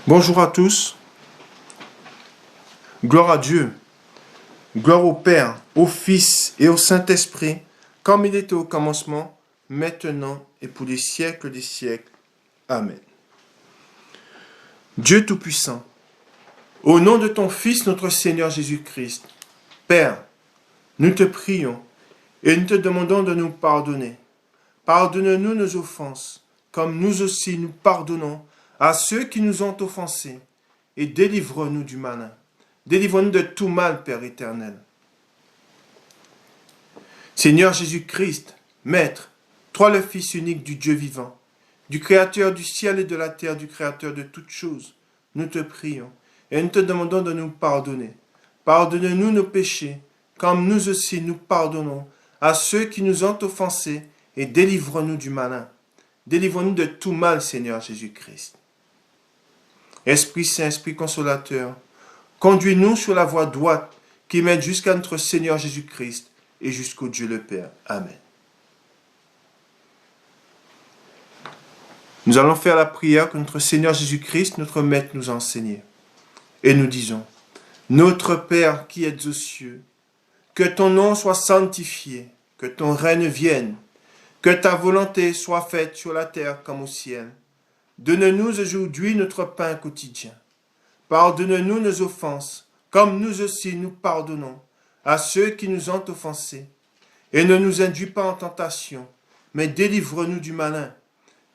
Bonjour à tous. Gloire à Dieu. Gloire au Père, au Fils et au Saint-Esprit, comme il était au commencement, maintenant et pour les siècles des siècles. Amen. Dieu Tout-Puissant, au nom de ton Fils, notre Seigneur Jésus-Christ, Père, nous te prions et nous te demandons de nous pardonner. Pardonne-nous nos offenses, comme nous aussi nous pardonnons à ceux qui nous ont offensés, et délivre-nous du malin. Délivre-nous de tout mal, Père éternel. Seigneur Jésus-Christ, Maître, toi le Fils unique du Dieu vivant, du Créateur du ciel et de la terre, du Créateur de toutes choses, nous te prions et nous te demandons de nous pardonner. Pardonne-nous nos péchés, comme nous aussi nous pardonnons à ceux qui nous ont offensés, et délivre-nous du malin. Délivre-nous de tout mal, Seigneur Jésus-Christ. Esprit Saint, Esprit Consolateur, conduis-nous sur la voie droite qui mène jusqu'à notre Seigneur Jésus-Christ et jusqu'au Dieu le Père. Amen. Nous allons faire la prière que notre Seigneur Jésus-Christ, notre Maître, nous a enseignée. Et nous disons, Notre Père qui es aux cieux, que ton nom soit sanctifié, que ton règne vienne, que ta volonté soit faite sur la terre comme au ciel. Donne-nous aujourd'hui notre pain quotidien. Pardonne-nous nos offenses, comme nous aussi nous pardonnons à ceux qui nous ont offensés. Et ne nous induis pas en tentation, mais délivre-nous du malin.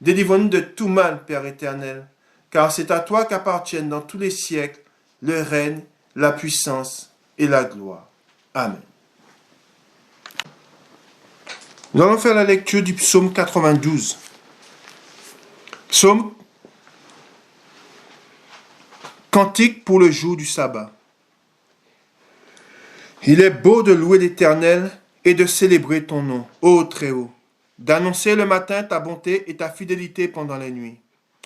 Délivre-nous de tout mal, Père éternel, car c'est à toi qu'appartiennent dans tous les siècles le règne, la puissance et la gloire. Amen. Nous allons faire la lecture du psaume 92. Psaume Cantique pour le jour du sabbat. Il est beau de louer l'Éternel et de célébrer ton nom, ô Très-Haut, d'annoncer le matin ta bonté et ta fidélité pendant la nuit.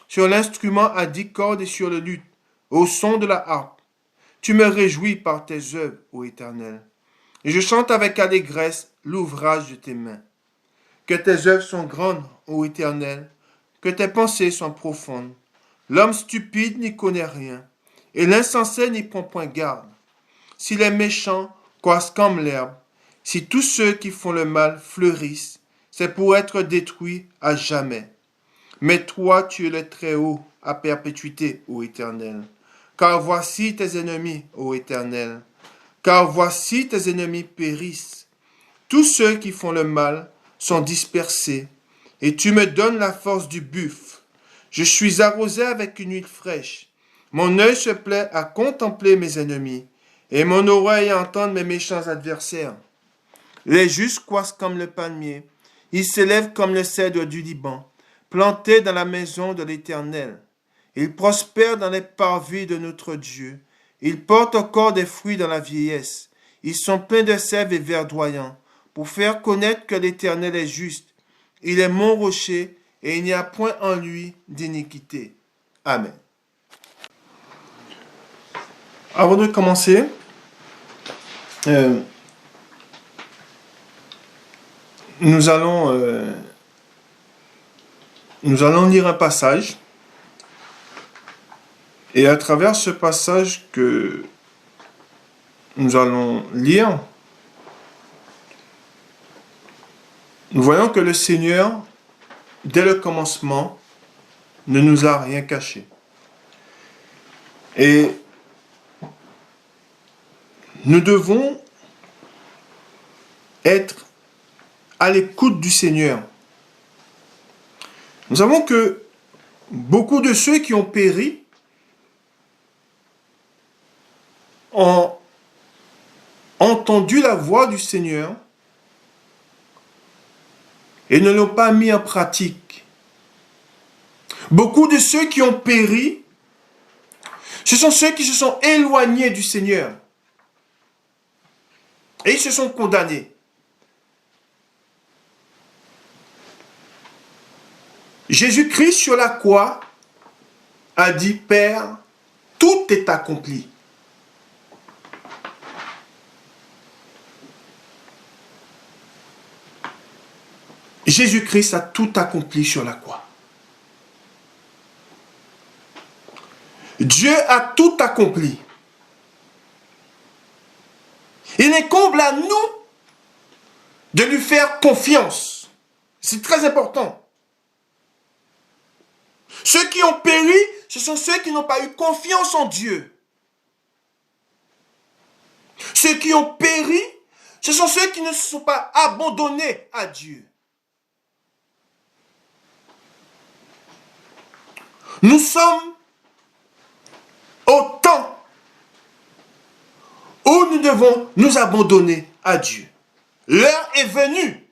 Sur l'instrument à 10 cordes et sur le luth, au son de la harpe, tu me réjouis par tes œuvres, ô Éternel. Et je chante avec allégresse l'ouvrage de tes mains. Que tes œuvres sont grandes, ô Éternel, que tes pensées sont profondes. L'homme stupide n'y connaît rien, et l'insensé n'y prend point garde. Si les méchants croissent comme l'herbe, si tous ceux qui font le mal fleurissent, c'est pour être détruits à jamais. Mais toi, tu es le Très-Haut à perpétuité, ô Éternel. Car voici tes ennemis, ô Éternel. Car voici tes ennemis périssent. Tous ceux qui font le mal sont dispersés, et tu me donnes la force du buffle. Je suis arrosé avec une huile fraîche. Mon œil se plaît à contempler mes ennemis, et mon oreille à entendre mes méchants adversaires. Les justes croissent comme le palmier, ils s'élèvent comme le cèdre du Liban, plantés dans la maison de l'Éternel. Ils prospèrent dans les parvis de notre Dieu. Ils portent encore des fruits dans la vieillesse. Ils sont pleins de sève et verdoyants, pour faire connaître que l'Éternel est juste. Il est mon rocher, et il n'y a point en lui d'iniquité. Amen. Avant de commencer, nous allons lire un passage. Et à travers ce passage que nous allons lire, nous voyons que le Seigneur, dès le commencement, ne nous a rien caché. Et nous devons être à l'écoute du Seigneur. Nous savons que beaucoup de ceux qui ont péri ont entendu la voix du Seigneur et ne l'ont pas mis en pratique. Beaucoup de ceux qui ont péri, ce sont ceux qui se sont éloignés du Seigneur. Et ils se sont condamnés. Jésus-Christ sur la croix a dit, Père, tout est accompli. Jésus-Christ a tout accompli sur la croix. Dieu a tout accompli. Il incombe à nous de lui faire confiance. C'est très important. Ceux qui ont péri, ce sont ceux qui n'ont pas eu confiance en Dieu. Ceux qui ont péri, ce sont ceux qui ne se sont pas abandonnés à Dieu. Nous sommes au temps où nous devons nous abandonner à Dieu. L'heure est venue.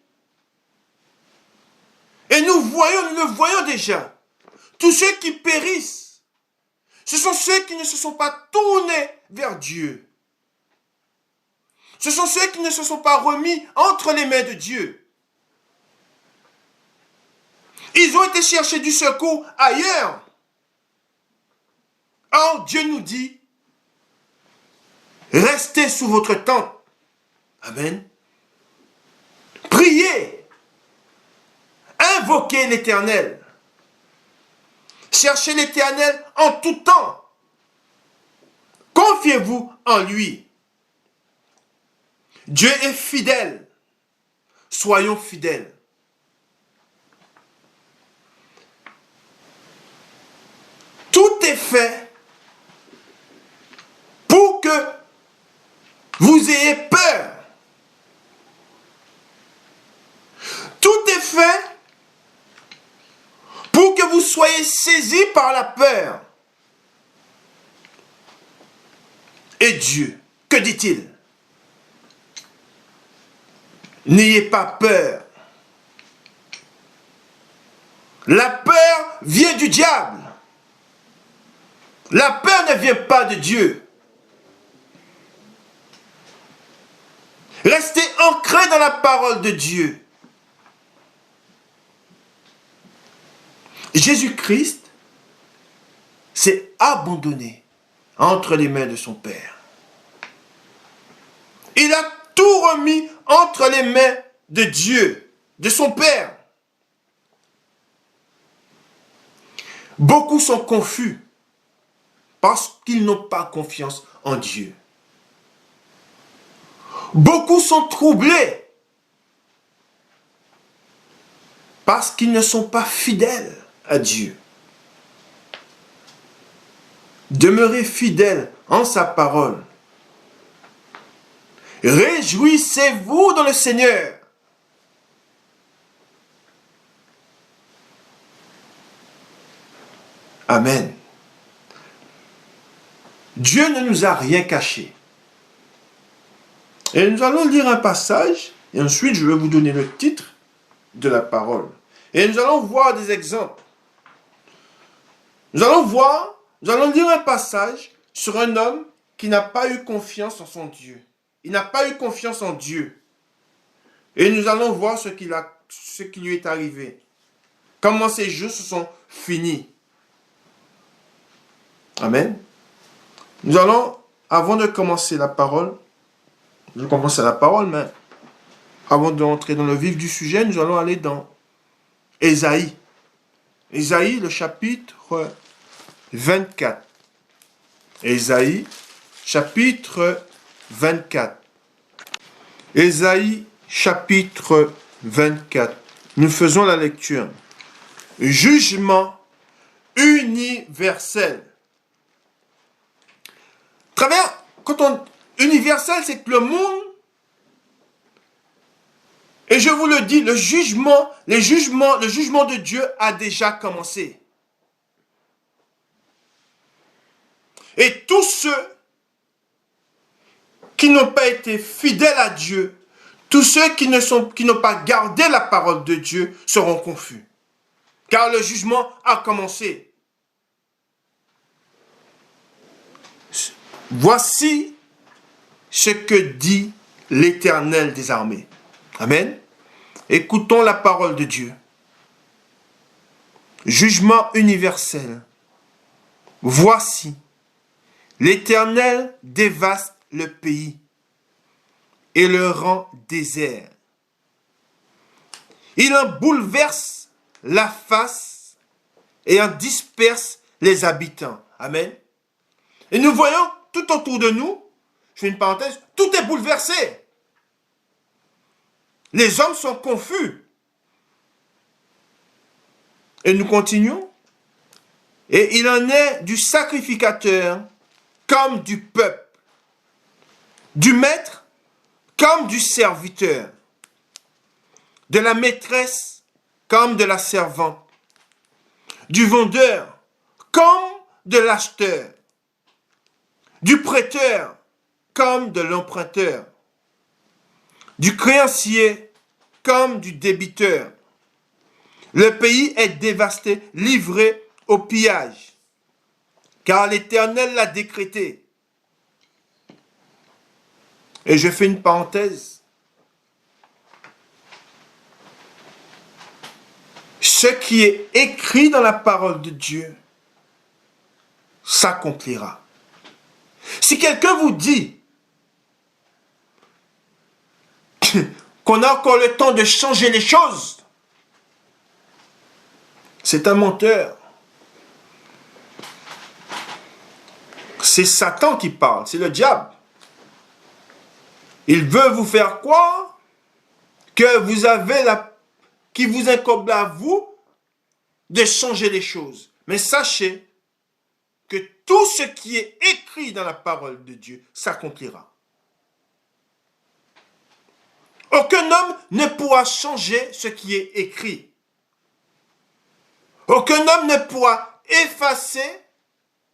Et nous le voyons déjà. Tous ceux qui périssent, ce sont ceux qui ne se sont pas tournés vers Dieu. Ce sont ceux qui ne se sont pas remis entre les mains de Dieu. Ils ont été chercher du secours ailleurs. Or, Dieu nous dit, restez sous votre tente. Amen. Priez. Invoquez l'Éternel. Cherchez l'Éternel en tout temps. Confiez-vous en lui. Dieu est fidèle. Soyons fidèles. Tout est fait pour que vous ayez peur. Tout est fait pour que vous soyez saisis par la peur. Et Dieu, que dit-il? N'ayez pas peur. La peur vient du diable. La peur ne vient pas de Dieu. Restez ancrés dans la parole de Dieu. Jésus-Christ s'est abandonné entre les mains de son Père. Il a tout remis entre les mains de Dieu, de son Père. Beaucoup sont confus parce qu'ils n'ont pas confiance en Dieu. Beaucoup sont troublés parce qu'ils ne sont pas fidèles à Dieu. Demeurez fidèles en sa parole. Réjouissez-vous dans le Seigneur. Amen. Dieu ne nous a rien caché. Et nous allons lire un passage, et ensuite je vais vous donner le titre de la parole. Et nous allons voir des exemples. Nous allons lire un passage sur un homme qui n'a pas eu confiance en son Dieu. Il n'a pas eu confiance en Dieu. Et nous allons voir ce qui lui est arrivé. Comment ses jours se sont finis. Amen. Nous allons, avant de commencer la parole, mais avant d'entrer dans le vif du sujet, nous allons aller dans Ésaïe. Ésaïe, le chapitre 24. Ésaïe, chapitre 24. Ésaïe, chapitre 24. Nous faisons la lecture. Jugement universel. Universel, c'est que le monde, et je vous le dis, le jugement de Dieu a déjà commencé. Et tous ceux qui n'ont pas été fidèles à Dieu, tous ceux qui n'ont pas gardé la parole de Dieu seront confus. Car le jugement a commencé. Voici ce que dit l'Éternel des armées. Amen. Écoutons la parole de Dieu. Jugement universel. Voici, l'Éternel dévaste le pays et le rend désert. Il en bouleverse la face et en disperse les habitants. Amen. Et nous voyons tout autour de nous, je fais une parenthèse, tout est bouleversé. Les hommes sont confus. Et nous continuons. Et il en est du sacrificateur comme du peuple, du maître comme du serviteur, de la maîtresse comme de la servante, du vendeur comme de l'acheteur, du prêteur comme de l'emprunteur, du créancier comme du débiteur. Le pays est dévasté, livré au pillage, car l'Éternel l'a décrété. Et je fais une parenthèse. Ce qui est écrit dans la parole de Dieu s'accomplira. Si quelqu'un vous dit qu'on a encore le temps de changer les choses, c'est un menteur. C'est Satan qui parle, c'est le diable. Il veut vous faire croire que vous avez qui vous incombe à vous de changer les choses. Mais sachez que tout ce qui est écrit dans la parole de Dieu s'accomplira. Aucun homme ne pourra changer ce qui est écrit. Aucun homme ne pourra effacer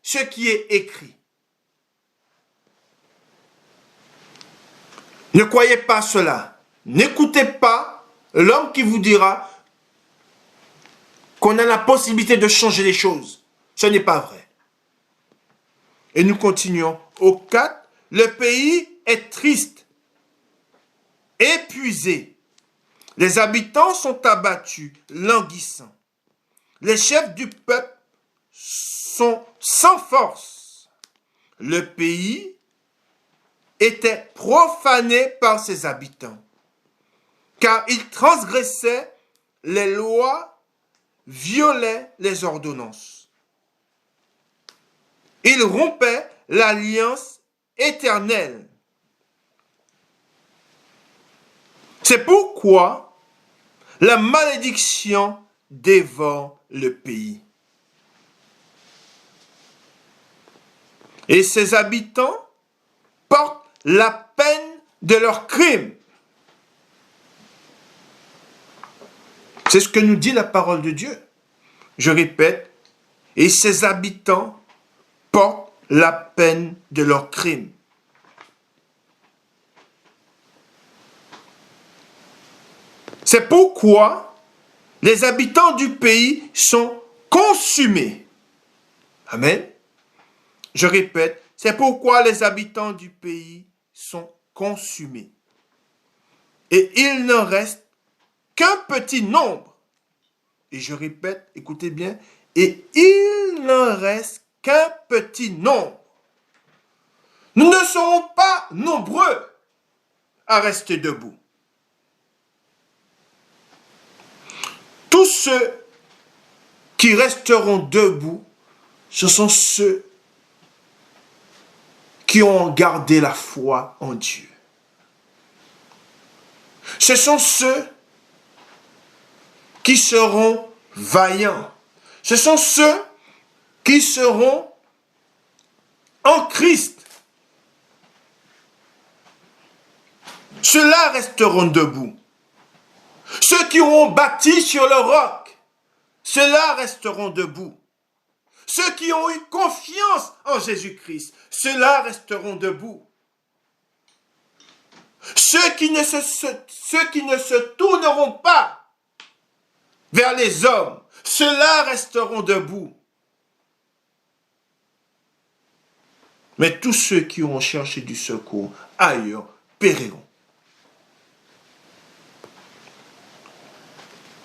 ce qui est écrit. Ne croyez pas cela. N'écoutez pas l'homme qui vous dira qu'on a la possibilité de changer les choses. Ce n'est pas vrai. Et nous continuons. Au 4, le pays est triste, épuisé. Les habitants sont abattus, languissants. Les chefs du peuple sont sans force. Le pays était profané par ses habitants, car ils transgressaient les lois, violaient les ordonnances. Ils rompaient l'alliance éternelle. C'est pourquoi la malédiction dévore le pays. Et ses habitants portent la peine de leurs crimes. C'est ce que nous dit la parole de Dieu. Je répète, et ses habitants portent la peine de leurs crimes. C'est pourquoi les habitants du pays sont consumés. Amen. Je répète, c'est pourquoi les habitants du pays sont consumés. Et il n'en reste qu'un petit nombre. Et je répète, écoutez bien, et il n'en reste qu'un petit nombre. Nous ne serons pas nombreux à rester debout. Tous ceux qui resteront debout, ce sont ceux qui ont gardé la foi en Dieu. Ce sont ceux qui seront vaillants. Ce sont ceux qui seront en Christ. Ceux-là resteront debout. Ceux qui auront bâti sur le roc, ceux-là resteront debout. Ceux qui ont eu confiance en Jésus-Christ, ceux-là resteront debout. Ceux qui ne se tourneront pas vers les hommes, ceux-là resteront debout. Mais tous ceux qui ont cherché du secours ailleurs périront.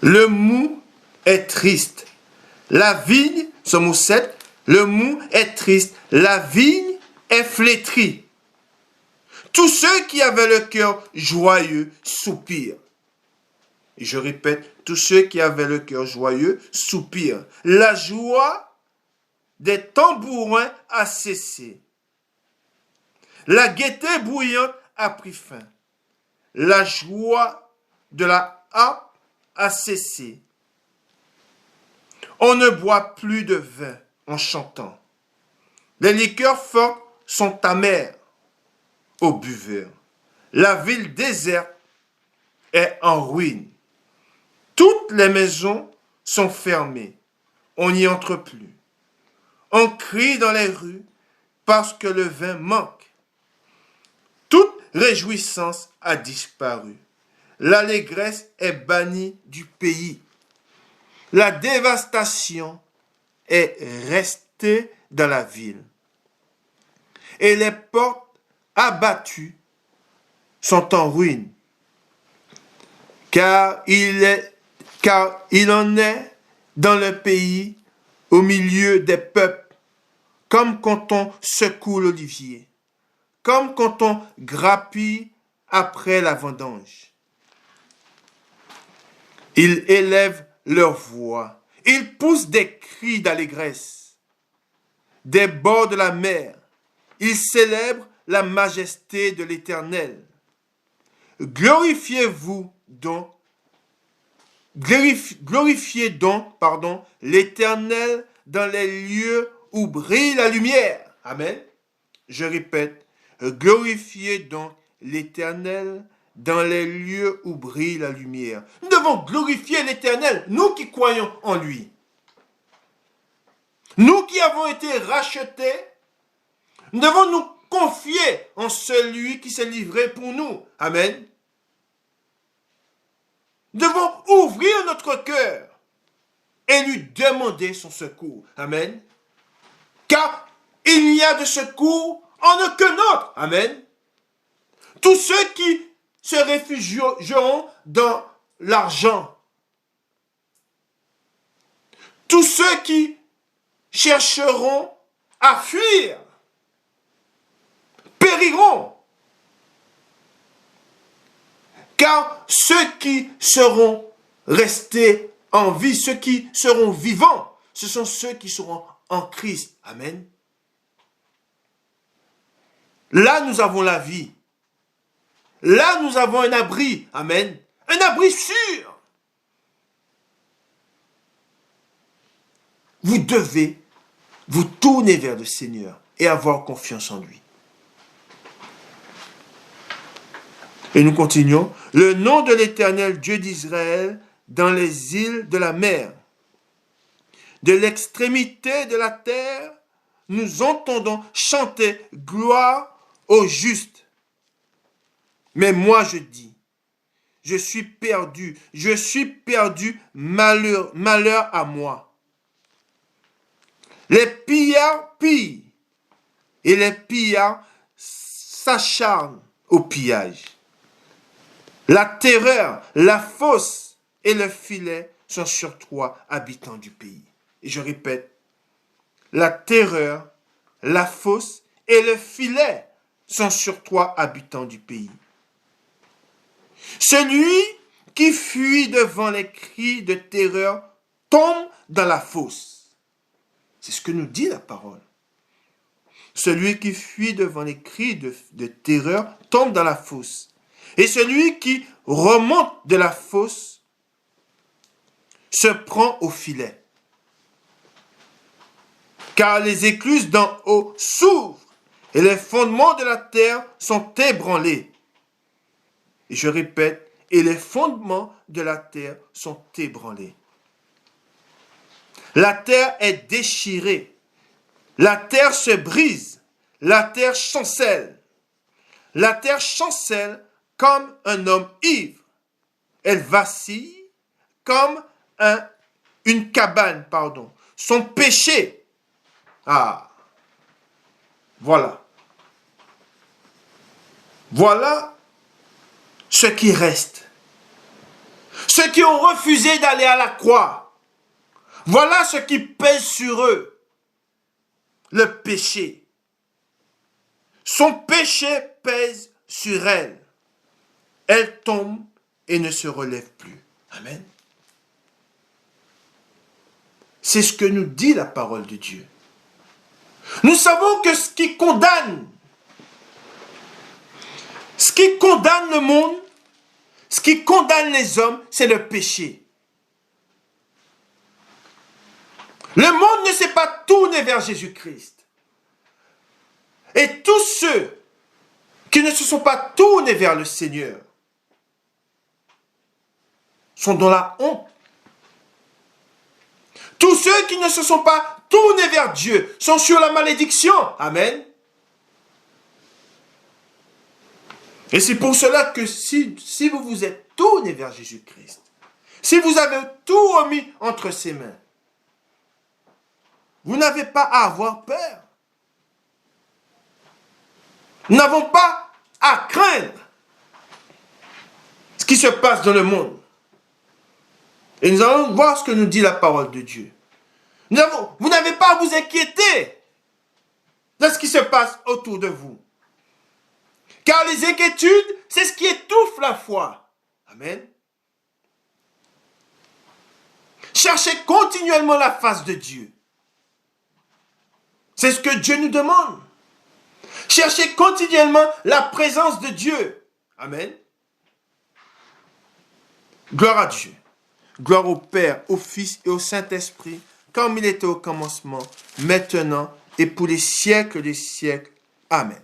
Le mou est triste. La vigne, Somme 7, le mou est triste. La vigne est flétrie. Tous ceux qui avaient le cœur joyeux soupirent. Et je répète, tous ceux qui avaient le cœur joyeux soupirent. La joie des tambourins a cessé. La gaieté bruyante a pris fin. La joie de la harpe a cessé. On ne boit plus de vin en chantant. Les liqueurs fortes sont amères aux buveurs. La ville déserte est en ruine. Toutes les maisons sont fermées. On n'y entre plus. On crie dans les rues parce que le vin manque. Toute réjouissance a disparu. L'allégresse est bannie du pays. La dévastation est restée dans la ville. Et les portes abattues sont en ruine. Car il en est dans le pays, au milieu des peuples, comme quand on secoue l'olivier, comme quand on grappille après la vendange. Ils élèvent leur voix, ils poussent des cris d'allégresse. Des bords de la mer, ils célèbrent la majesté de l'Éternel. Glorifiez-vous donc, glorifiez donc, l'Éternel dans les lieux où brille la lumière. Amen. Je répète, glorifiez donc l'Éternel dans les lieux où brille la lumière. Nous devons glorifier l'Éternel, nous qui croyons en lui. Nous qui avons été rachetés, nous devons nous confier en celui qui s'est livré pour nous. Amen. Nous devons ouvrir notre cœur et lui demander son secours. Amen. Car il n'y a de secours en aucun autre. Amen. Tous ceux qui se réfugieront dans l'argent, tous ceux qui chercheront à fuir, périront. Car ceux qui seront restés en vie, ceux qui seront vivants, ce sont ceux qui seront en Christ. Amen. Là, nous avons la vie. Là, nous avons un abri. Amen. Un abri sûr. Vous devez vous tourner vers le Seigneur et avoir confiance en lui. Et nous continuons. Le nom de l'Éternel Dieu d'Israël dans les îles de la mer. De l'extrémité de la terre, nous entendons chanter gloire au juste. Mais moi je dis, je suis perdu, malheur à moi. Les pillards pillent et les pillards s'acharnent au pillage. La terreur, la fosse et le filet sont sur toi, habitants du pays. Et je répète, la terreur, la fosse et le filet sont sur toi, habitants du pays. Celui qui fuit devant les cris de terreur tombe dans la fosse. C'est ce que nous dit la parole. Celui qui fuit devant les cris de terreur tombe dans la fosse. Et celui qui remonte de la fosse se prend au filet. Car les écluses d'en haut s'ouvrent et les fondements de la terre sont ébranlés. Et je répète, et les fondements de la terre sont ébranlés. La terre est déchirée. La terre se brise. La terre chancelle. La terre chancelle comme un homme ivre. Elle vacille comme une cabane, Son péché. Voilà. Voilà ceux qui restent. Ceux qui ont refusé d'aller à la croix. Voilà ce qui pèse sur eux. Le péché. Son péché pèse sur elle. Elle tombe et ne se relève plus. Amen. C'est ce que nous dit la parole de Dieu. Nous savons que ce qui condamne le monde, ce qui condamne les hommes, c'est le péché. Le monde ne s'est pas tourné vers Jésus-Christ. Et tous ceux qui ne se sont pas tournés vers le Seigneur sont dans la honte. Tous ceux qui ne se sont pas tournés vers Dieu sont sur la malédiction. Amen. Et c'est pour cela que si vous vous êtes tourné vers Jésus-Christ, si vous avez tout remis entre ses mains, vous n'avez pas à avoir peur. Nous n'avons pas à craindre ce qui se passe dans le monde. Et nous allons voir ce que nous dit la parole de Dieu. Vous n'avez pas à vous inquiéter de ce qui se passe autour de vous. Car les inquiétudes, c'est ce qui étouffe la foi. Amen. Cherchez continuellement la face de Dieu. C'est ce que Dieu nous demande. Cherchez continuellement la présence de Dieu. Amen. Gloire à Dieu. Gloire au Père, au Fils et au Saint-Esprit, comme il était au commencement, maintenant et pour les siècles des siècles. Amen.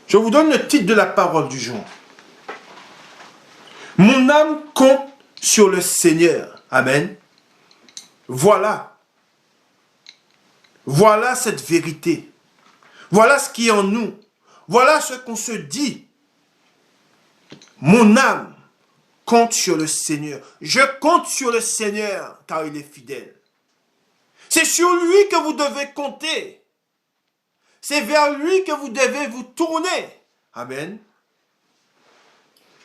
Je vous donne le titre de la parole du jour. Mon âme compte sur le Seigneur. Amen. Voilà. Voilà cette vérité. Voilà ce qui est en nous. Voilà ce qu'on se dit. Mon âme compte sur le Seigneur. Je compte sur le Seigneur car il est fidèle. C'est sur lui que vous devez compter. C'est vers lui que vous devez vous tourner. Amen.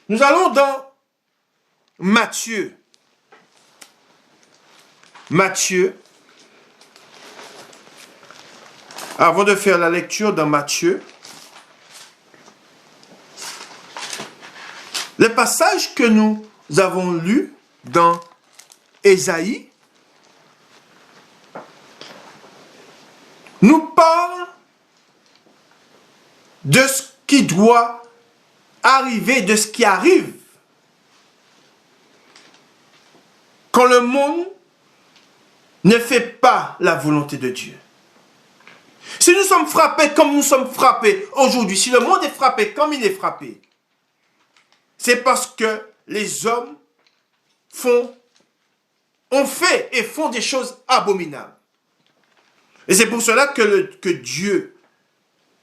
Nous allons dans Matthieu. Matthieu. Avant de faire la lecture dans Matthieu, le passage que nous avons lu dans Ésaïe nous parle de ce qui doit arriver, de ce qui arrive quand le monde ne fait pas la volonté de Dieu. Si nous sommes frappés comme nous sommes frappés aujourd'hui, si le monde est frappé comme il est frappé, c'est parce que les hommes ont fait et font des choses abominables. Et c'est pour cela que Dieu,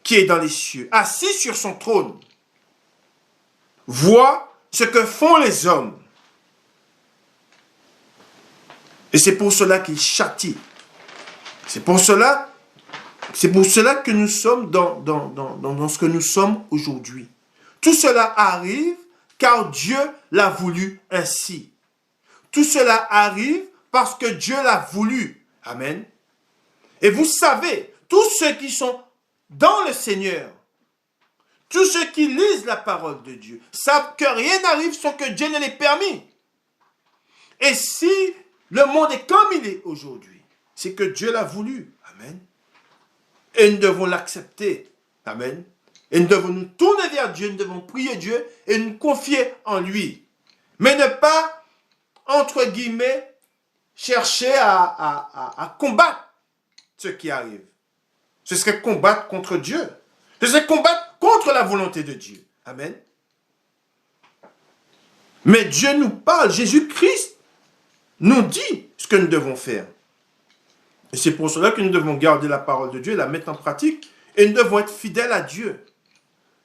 qui est dans les cieux, assis sur son trône, voit ce que font les hommes. Et c'est pour cela qu'il châtie. C'est pour cela que nous sommes dans ce que nous sommes aujourd'hui. Tout cela arrive car Dieu l'a voulu ainsi. Tout cela arrive parce que Dieu l'a voulu. Amen. Et vous savez, tous ceux qui sont dans le Seigneur, tous ceux qui lisent la parole de Dieu, savent que rien n'arrive sans que Dieu ne l'ait permis. Et si le monde est comme il est aujourd'hui, c'est que Dieu l'a voulu. Amen. Et nous devons l'accepter. Amen. Et nous devons nous tourner vers Dieu, nous devons prier Dieu et nous confier en lui. Mais ne pas, entre guillemets, chercher à combattre ce qui arrive. Ce serait combattre contre Dieu. Ce serait combattre contre la volonté de Dieu. Amen. Mais Dieu nous parle, Jésus-Christ nous dit ce que nous devons faire. Et c'est pour cela que nous devons garder la parole de Dieu, la mettre en pratique, et nous devons être fidèles à Dieu.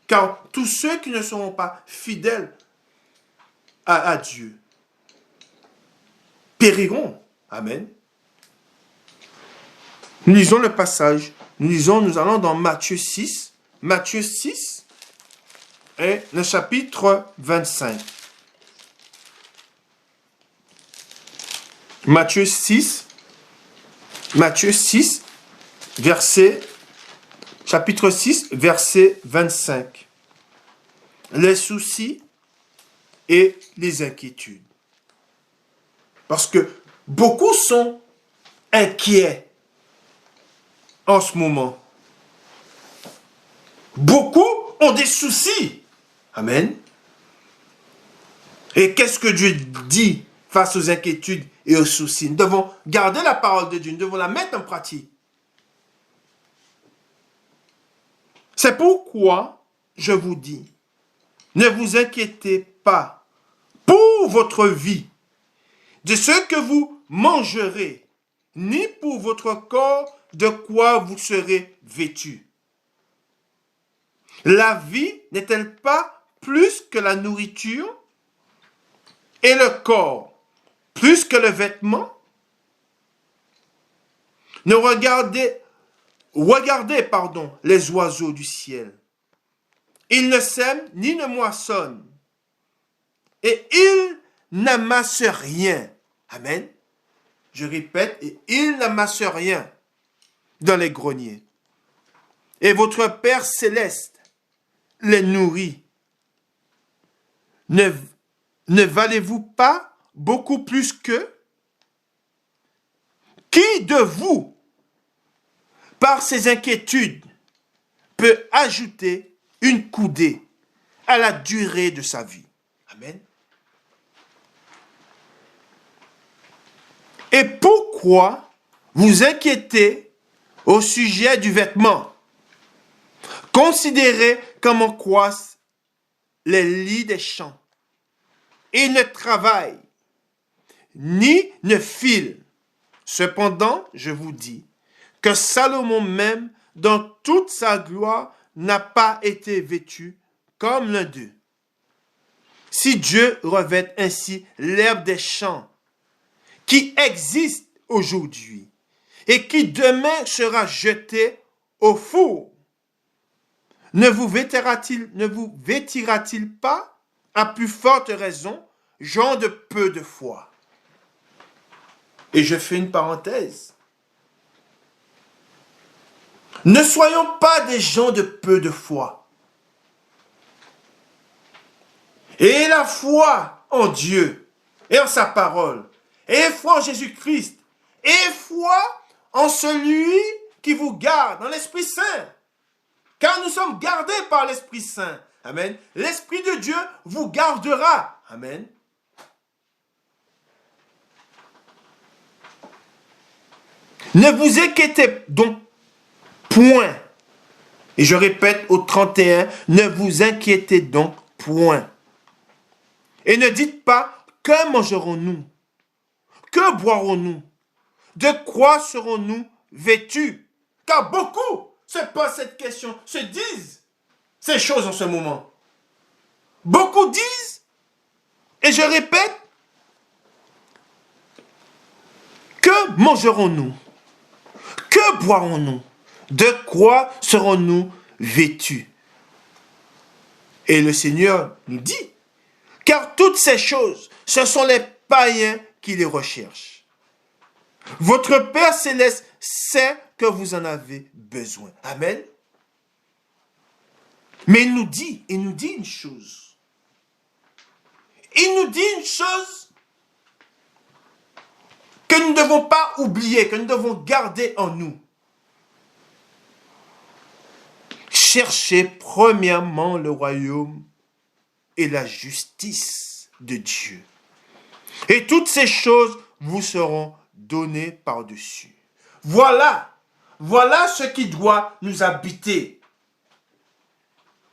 Car tous ceux qui ne seront pas fidèles à Dieu périront. Amen. Nous lisons le passage. Nous allons dans Matthieu 6. Matthieu 6 et le chapitre 25. Matthieu 6, chapitre 6, verset 25. Les soucis et les inquiétudes. Parce que beaucoup sont inquiets. en ce moment. Beaucoup ont des soucis. Amen. Et qu'est-ce que Dieu dit face aux inquiétudes et aux soucis? Nous devons garder la parole de Dieu, nous devons la mettre en pratique. C'est pourquoi je vous dis, ne vous inquiétez pas pour votre vie, de ce que vous mangerez, ni pour votre corps de quoi vous serez vêtus. La vie n'est-elle pas plus que la nourriture et le corps plus que le vêtement? Ne regardez les oiseaux du ciel. Ils ne sèment ni ne moissonnent et ils n'amassent rien. Amen. Je répète, et ils n'amassent rien dans les greniers. Et votre Père céleste les nourrit. Ne valez-vous pas beaucoup plus qu'eux? Qui de vous, par ses inquiétudes, peut ajouter une coudée à la durée de sa vie? Amen. Et pourquoi vous inquiétez au sujet du vêtement? Considérez comment croissent les lits des champs. Ils ne travaillent, ni ne filent. Cependant, je vous dis que Salomon même, dans toute sa gloire, n'a pas été vêtu comme l'un d'eux. Si Dieu revêt ainsi l'herbe des champs, qui existe aujourd'hui, et qui demain sera jetée au four, ne vous vêtira-t-il pas, à plus forte raison, gens de peu de foi? Et je fais une parenthèse. Ne soyons pas des gens de peu de foi. Et la foi en Dieu et en sa parole, et foi en Jésus-Christ, et foi en celui qui vous garde, en l'Esprit Saint. Car nous sommes gardés par l'Esprit Saint. Amen. L'Esprit de Dieu vous gardera. Amen. Ne vous inquiétez donc point. Et je répète au 31, ne vous inquiétez donc point. Et ne dites pas, que mangerons-nous? Que boirons-nous? De quoi serons-nous vêtus? Car beaucoup se posent cette question, se disent ces choses en ce moment. Beaucoup disent, et je répète, que mangerons-nous? Que boirons-nous? De quoi serons-nous vêtus? Et le Seigneur nous dit, car toutes ces choses, ce sont les païens qui les recherchent. Votre Père céleste sait que vous en avez besoin. Amen. Mais il nous dit une chose. Il nous dit une chose que nous ne devons pas oublier, que nous devons garder en nous. Cherchez premièrement le royaume et la justice de Dieu. Et toutes ces choses vous seront données par-dessus. Voilà ce qui doit nous habiter.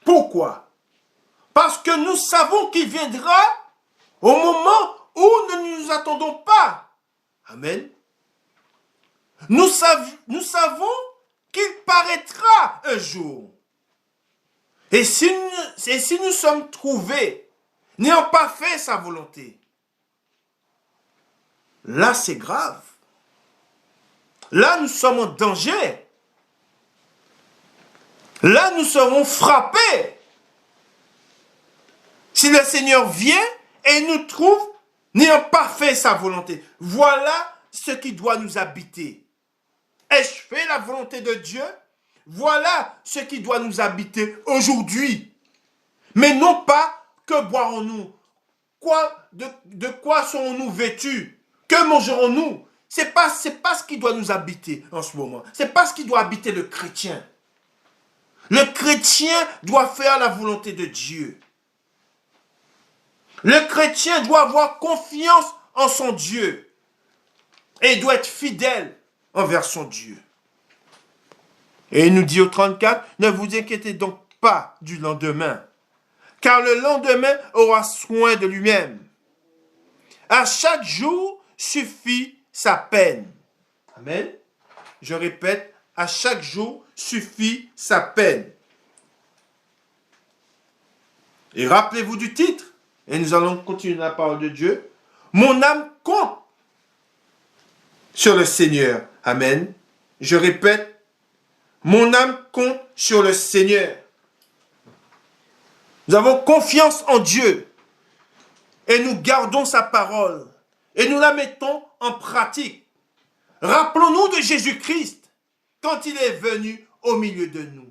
Pourquoi? Parce que nous savons qu'il viendra au moment où nous ne nous attendons pas. Amen. Nous savons qu'il paraîtra un jour. Et si nous sommes trouvés n'ayant pas fait sa volonté, là c'est grave. Là nous sommes en danger. Là nous serons frappés. Si le Seigneur vient et nous trouve n'ayant pas fait sa volonté, voilà ce qui doit nous habiter. Ai-je fait la volonté de Dieu? Voilà ce qui doit nous habiter aujourd'hui. Mais non pas que boirons-nous? De quoi serons-nous vêtus? Que mangerons-nous? c'est pas ce qui doit nous habiter en ce moment. C'est pas ce qui doit habiter le chrétien. Le chrétien doit faire la volonté de Dieu. Le chrétien doit avoir confiance en son Dieu. Et il doit être fidèle envers son Dieu. Et il nous dit au 34, ne vous inquiétez donc pas du lendemain, car le lendemain aura soin de lui-même. À chaque jour suffit sa peine. Amen. Je répète, à chaque jour suffit sa peine. Et rappelez-vous du titre, et nous allons continuer la parole de Dieu. Mon âme compte sur le Seigneur. Amen. Je répète, mon âme compte sur le Seigneur. Nous avons confiance en Dieu et nous gardons sa parole et nous la mettons en pratique. Rappelons-nous de Jésus-Christ quand il est venu au milieu de nous.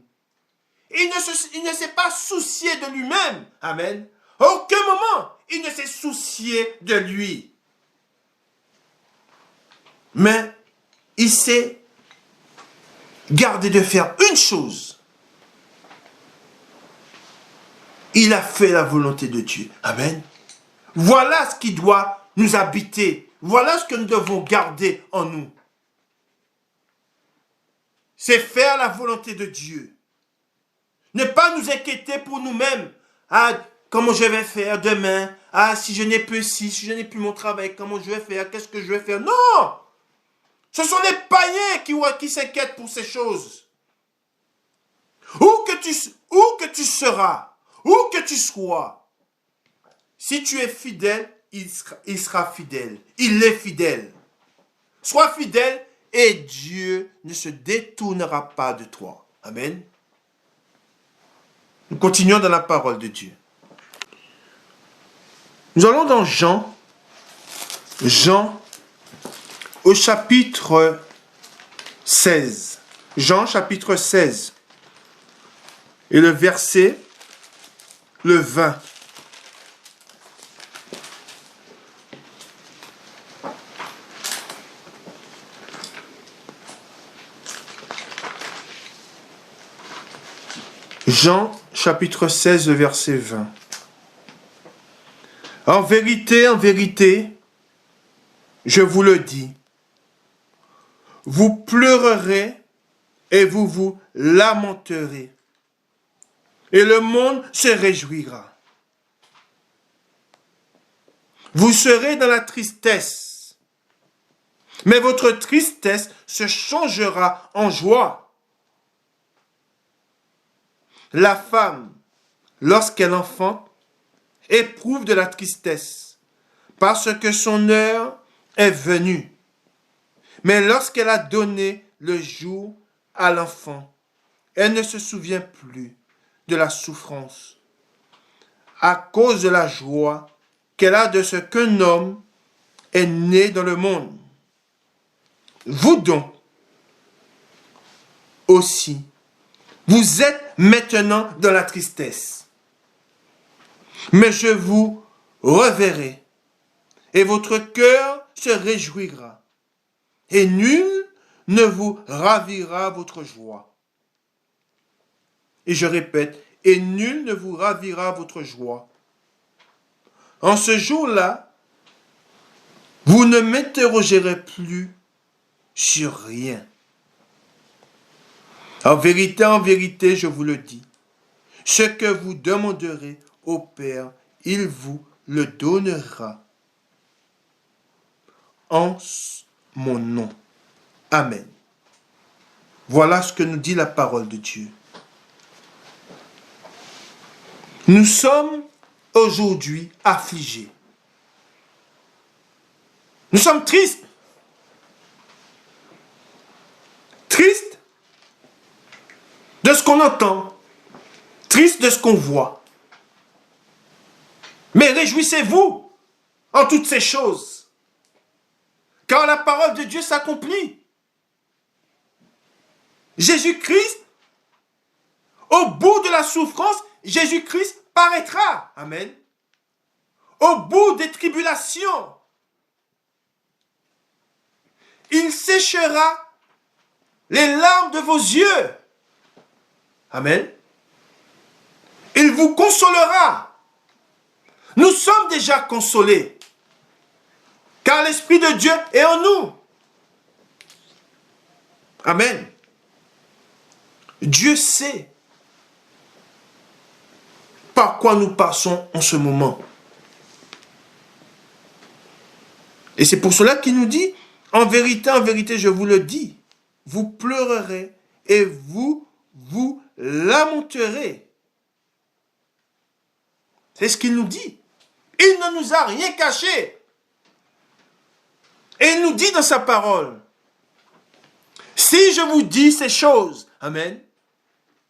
Il ne s'est pas soucié de lui-même. Amen. À aucun moment, il ne s'est soucié de lui. Mais il s'est gardé de faire une chose. Il a fait la volonté de Dieu. Amen. Voilà ce qui doit nous habiter. Voilà ce que nous devons garder en nous. C'est faire la volonté de Dieu. Ne pas nous inquiéter pour nous-mêmes. Ah, comment je vais faire demain? Ah, si je n'ai plus ci, si je n'ai plus mon travail, comment je vais faire? Qu'est-ce que je vais faire? Non! Ce sont les païens qui s'inquiètent pour ces choses. Où que tu seras, où que tu sois, si tu es fidèle, il sera fidèle. Il est fidèle. Sois fidèle et Dieu ne se détournera pas de toi. Amen. Nous continuons dans la parole de Dieu. Nous allons dans Jean au chapitre 16. Jean chapitre 16. Et le verset, le 20. Jean chapitre 16, verset 20. En vérité, je vous le dis, vous pleurerez et vous vous lamenterez, et le monde se réjouira. Vous serez dans la tristesse, mais votre tristesse se changera en joie. La femme, lorsqu'elle enfante, éprouve de la tristesse, parce que son heure est venue. Mais lorsqu'elle a donné le jour à l'enfant, elle ne se souvient plus de la souffrance, à cause de la joie qu'elle a de ce qu'un homme est né dans le monde. Vous donc, aussi, vous êtes maintenant dans la tristesse. Mais je vous reverrai, et votre cœur se réjouira, et nul ne vous ravira votre joie. Et je répète, et nul ne vous ravira votre joie. En ce jour-là, vous ne m'interrogerez plus sur rien. En vérité, je vous le dis, ce que vous demanderez au Père, il vous le donnera en mon nom. Amen. Voilà ce que nous dit la parole de Dieu. Nous sommes aujourd'hui affligés. Nous sommes tristes. Tristes de ce qu'on entend. Tristes de ce qu'on voit. Mais réjouissez-vous en toutes ces choses, car la parole de Dieu s'accomplit. Jésus-Christ, au bout de la souffrance, Jésus-Christ paraîtra. Amen. Au bout des tribulations, Il séchera les larmes de vos yeux. Amen. Il vous consolera. Nous sommes déjà consolés, car l'Esprit de Dieu est en nous. Amen. Dieu sait par quoi nous passons en ce moment. Et c'est pour cela qu'il nous dit, en vérité, je vous le dis, vous pleurerez et vous lamenterez. C'est ce qu'il nous dit. Il ne nous a rien caché. Et il nous dit dans sa parole, si je vous dis ces choses, amen,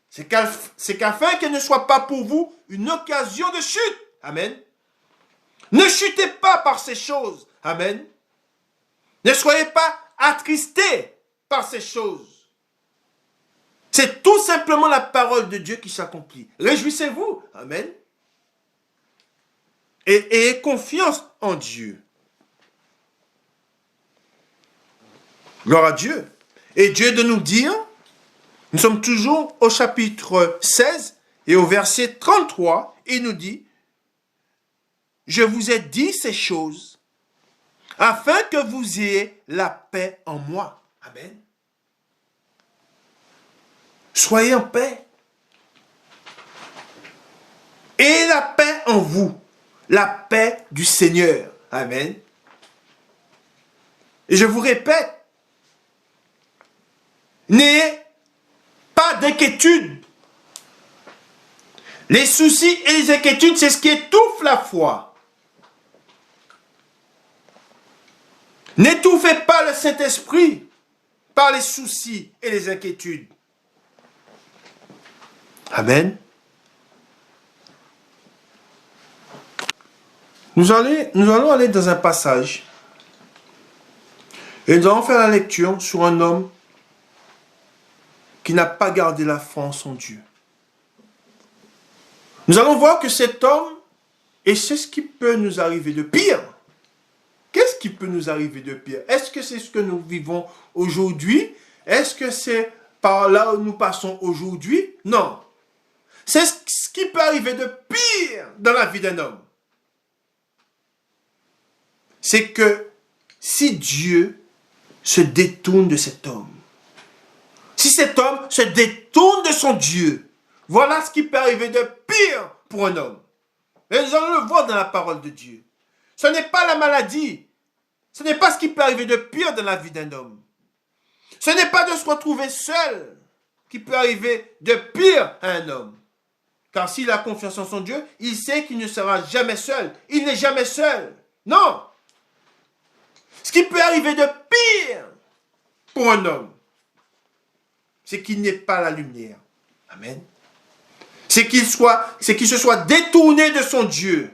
c'est qu'afin qu'elle ne soit pas pour vous une occasion de chute. Amen. Ne chutez pas par ces choses. Amen. Ne soyez pas attristés par ces choses. C'est tout simplement la parole de Dieu qui s'accomplit. Réjouissez-vous. Amen. Et ayez confiance en Dieu. Gloire à Dieu. Et Dieu de nous dire, nous sommes toujours au chapitre 16 et au verset 33, il nous dit, je vous ai dit ces choses afin que vous ayez la paix en moi. Amen. Soyez en paix. Et la paix en vous. La paix du Seigneur. Amen. Et je vous répète, n'ayez pas d'inquiétude. Les soucis et les inquiétudes, c'est ce qui étouffe la foi. N'étouffez pas le Saint-Esprit par les soucis et les inquiétudes. Amen. Nous allons aller dans un passage et nous allons faire la lecture sur un homme qui n'a pas gardé la foi en son Dieu. Nous allons voir que cet homme, et c'est ce qui peut nous arriver de pire. Qu'est-ce qui peut nous arriver de pire? Est-ce que c'est ce que nous vivons aujourd'hui? Est-ce que c'est par là où nous passons aujourd'hui? Non. C'est ce qui peut arriver de pire dans la vie d'un homme. C'est que si Dieu se détourne de cet homme, si cet homme se détourne de son Dieu, voilà ce qui peut arriver de pire pour un homme. Et nous allons le voir dans la parole de Dieu. Ce n'est pas la maladie. Ce n'est pas ce qui peut arriver de pire dans la vie d'un homme. Ce n'est pas de se retrouver seul qui peut arriver de pire à un homme. Car s'il a confiance en son Dieu, il sait qu'il ne sera jamais seul. Il n'est jamais seul. Non. Ce qui peut arriver de pire pour un homme, c'est qu'il n'ait pas la lumière. Amen. C'est qu'il se soit détourné de son Dieu.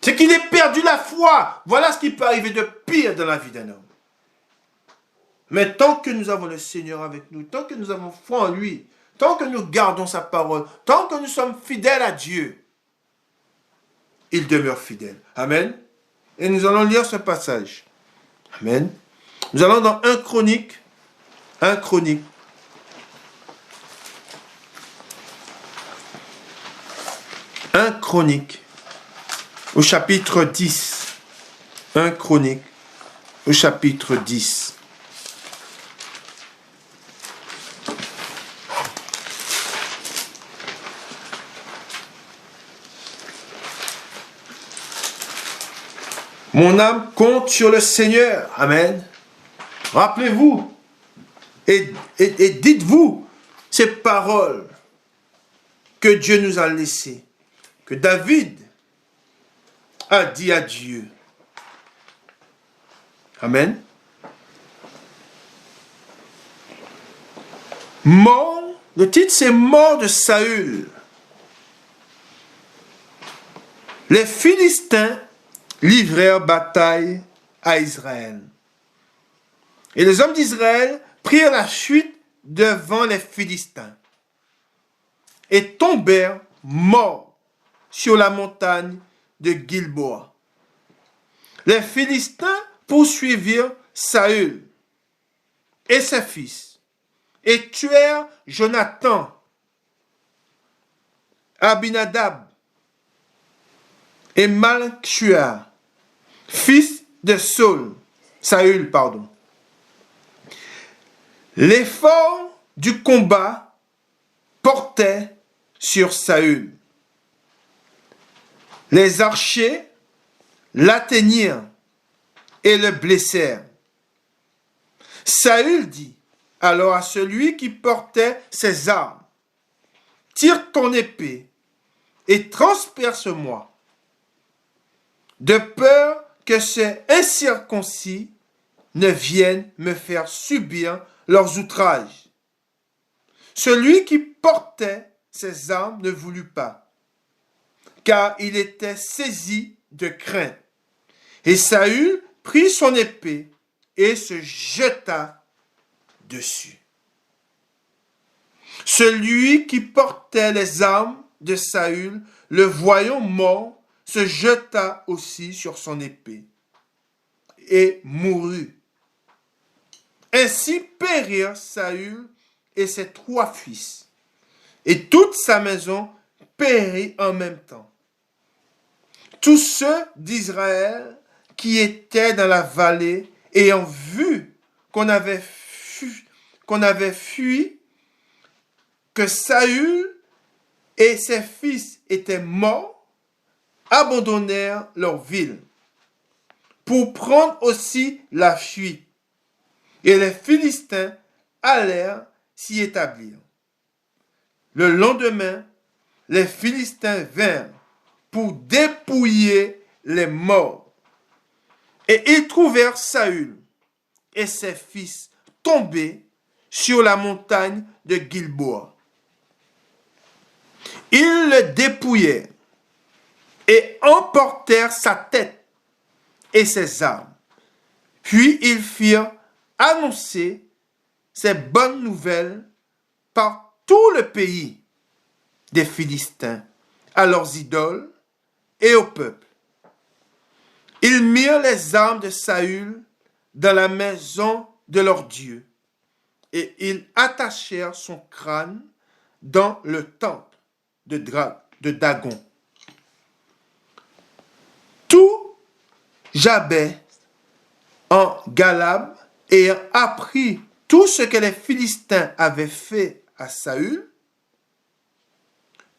C'est qu'il ait perdu la foi. Voilà ce qui peut arriver de pire dans la vie d'un homme. Mais tant que nous avons le Seigneur avec nous, tant que nous avons foi en lui, tant que nous gardons sa parole, tant que nous sommes fidèles à Dieu, il demeure fidèle. Amen. Et nous allons lire ce passage. Amen. Nous allons dans 1 Chronique. 1 Chronique. Chronique au chapitre 10. 1 Chronique au chapitre 10. Mon âme compte sur le Seigneur. Amen. Rappelez-vous et dites-vous ces paroles que Dieu nous a laissées, que David a dit à Dieu. Amen. Mort, le titre c'est Mort de Saül. Les Philistins livrèrent bataille à Israël. Et les hommes d'Israël prirent la fuite devant les Philistins et tombèrent morts sur la montagne de Gilboa. Les Philistins poursuivirent Saül et ses fils et tuèrent Jonathan, Abinadab et Malchua, fils de Saül, pardon. L'effort du combat portait sur Saül. Les archers l'atteignirent et le blessèrent. Saül dit alors à celui qui portait ses armes, tire ton épée et transperce-moi, de peur que ces incirconcis ne viennent me faire subir leurs outrages. Celui qui portait ses armes ne voulut pas, car il était saisi de crainte. Et Saül prit son épée et se jeta dessus. Celui qui portait les armes de Saül, le voyant mort, se jeta aussi sur son épée et mourut. Ainsi périrent Saül et ses 3 fils, et toute sa maison périt en même temps. Tous ceux d'Israël qui étaient dans la vallée, ayant vu qu'on avait fui, que Saül et ses fils étaient morts, abandonnèrent leur ville pour prendre aussi la fuite. Et les Philistins allèrent s'y établir. Le lendemain, les Philistins vinrent pour dépouiller les morts. Et ils trouvèrent Saül et ses fils tombés sur la montagne de Gilboa. Ils le dépouillèrent et emportèrent sa tête et ses armes. Puis ils firent annoncer ces bonnes nouvelles par tout le pays des Philistins, à leurs idoles et au peuple. Ils mirent les armes de Saül dans la maison de leur Dieu, et ils attachèrent son crâne dans le temple de Dagon. Tout Jabès en Galab, ayant appris tout ce que les Philistins avaient fait à Saül,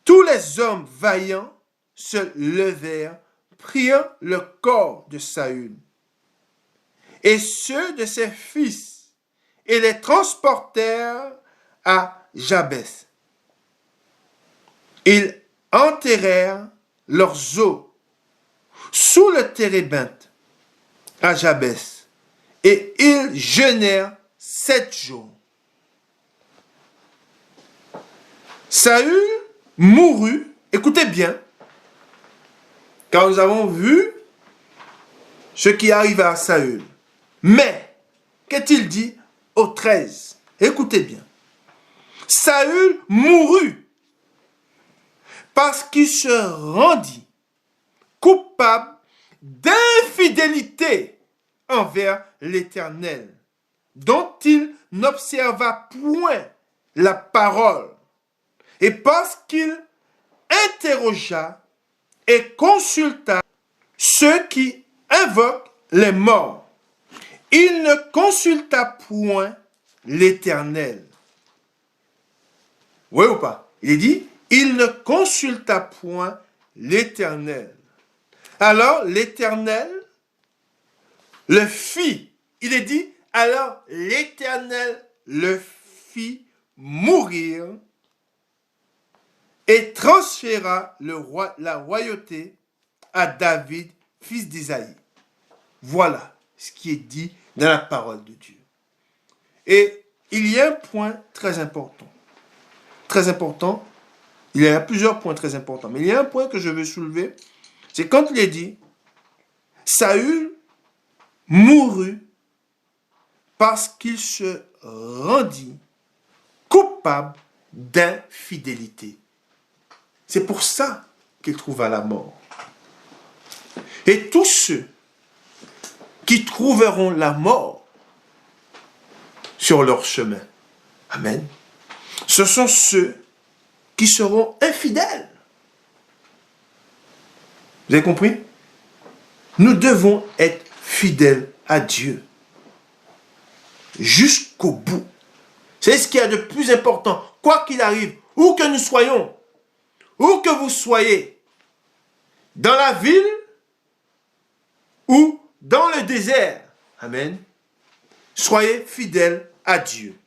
tous les hommes vaillants se levèrent, prirent le corps de Saül et ceux de ses fils et les transportèrent à Jabès. Ils enterrèrent leurs os sous le térébinthe à Jabès et ils jeûnèrent 7 jours. Saül mourut, écoutez bien, car nous avons vu ce qui arriva à Saül. Mais, qu'est-il dit au 13? Écoutez bien. Saül mourut parce qu'il se rendit coupable d'infidélité envers l'Éternel, dont il n'observa point la parole, et parce qu'il interrogea et consulta ceux qui invoquent les morts. Il ne consulta point l'Éternel. Oui ou pas? Il dit, il ne consulta point l'Éternel. Alors l'Éternel le fit. Il est dit, alors l'Éternel le fit mourir et transféra la royauté à David, fils d'Isaïe. Voilà ce qui est dit dans la parole de Dieu. Et il y a un point très important. Très important. Il y a plusieurs points très importants. Mais il y a un point que je veux soulever. C'est quand il est dit, Saül mourut parce qu'il se rendit coupable d'infidélité. C'est pour ça qu'il trouva la mort. Et tous ceux qui trouveront la mort sur leur chemin. Amen. Ce sont ceux qui seront infidèles. Vous avez compris? Nous devons être fidèles à Dieu. Jusqu'au bout. C'est ce qu'il y a de plus important. Quoi qu'il arrive, où que nous soyons, où que vous soyez, dans la ville ou dans le désert. Amen. Soyez fidèles à Dieu.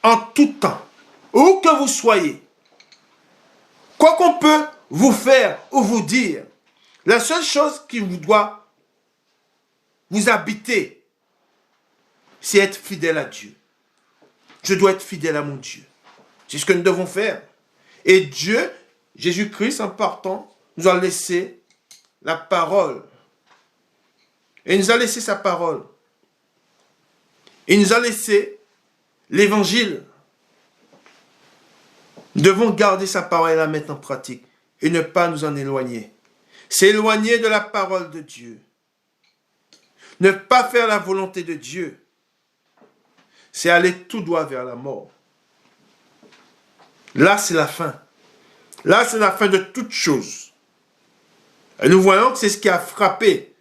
En tout temps, où que vous soyez, quoi qu'on peut vous faire ou vous dire, la seule chose qui vous doit vous habiter, c'est être fidèle à Dieu. Je dois être fidèle à mon Dieu. C'est ce que nous devons faire. Et Dieu, Jésus-Christ, en partant, nous a laissé la parole. Et il nous a laissé sa parole. Il nous a laissé l'évangile. Nous devons garder sa parole et la mettre en pratique et ne pas nous en éloigner. S'éloigner de la parole de Dieu. Ne pas faire la volonté de Dieu. C'est aller tout droit vers la mort. Là, c'est la fin. Là, c'est la fin de toute chose. Et nous voyons que c'est ce qui a frappé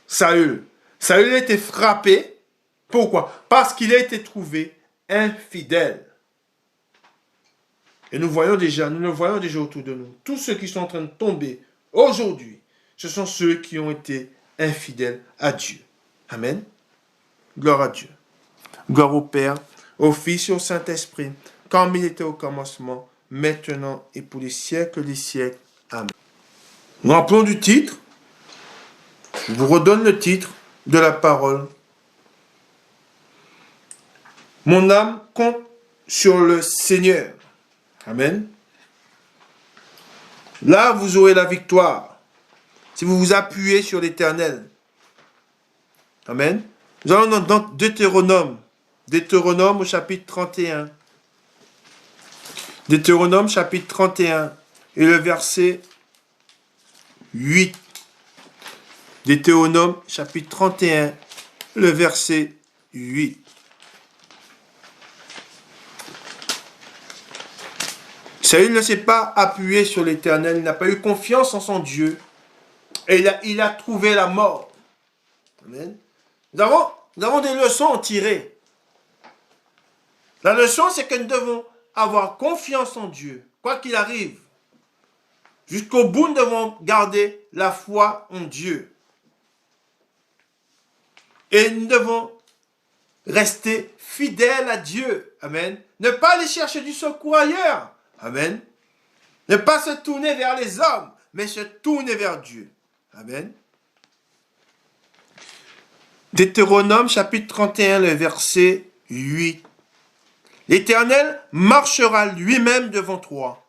Saül. Saül a été frappé. Pourquoi? Parce qu'il a été trouvé infidèle. Et nous le voyons déjà autour de nous. Tous ceux qui sont en train de tomber aujourd'hui, ce sont ceux qui ont été infidèles à Dieu. Amen. Gloire à Dieu. Gloire au Père, au Fils et au Saint-Esprit, comme il était au commencement, maintenant et pour les siècles des siècles. Amen. Nous rappelons du titre. Je vous redonne le titre de la parole. Mon âme compte sur le Seigneur. Amen. Là, vous aurez la victoire. Si vous vous appuyez sur l'Éternel. Amen. Nous allons dans Deutéronome. Deutéronome au chapitre 31. Deutéronome chapitre 31 et le verset 8. Deutéronome chapitre 31, le verset 8. Saül ne s'est pas appuyé sur l'Éternel, il n'a pas eu confiance en son Dieu et il a trouvé la mort. Amen. Nous avons des leçons à tirer. La leçon, c'est que nous devons avoir confiance en Dieu, quoi qu'il arrive. Jusqu'au bout, nous devons garder la foi en Dieu. Et nous devons rester fidèles à Dieu. Amen. Ne pas aller chercher du secours ailleurs. Amen. Ne pas se tourner vers les hommes, mais se tourner vers Dieu. Amen. Deutéronome chapitre 31, le verset 8. L'Éternel marchera lui-même devant toi.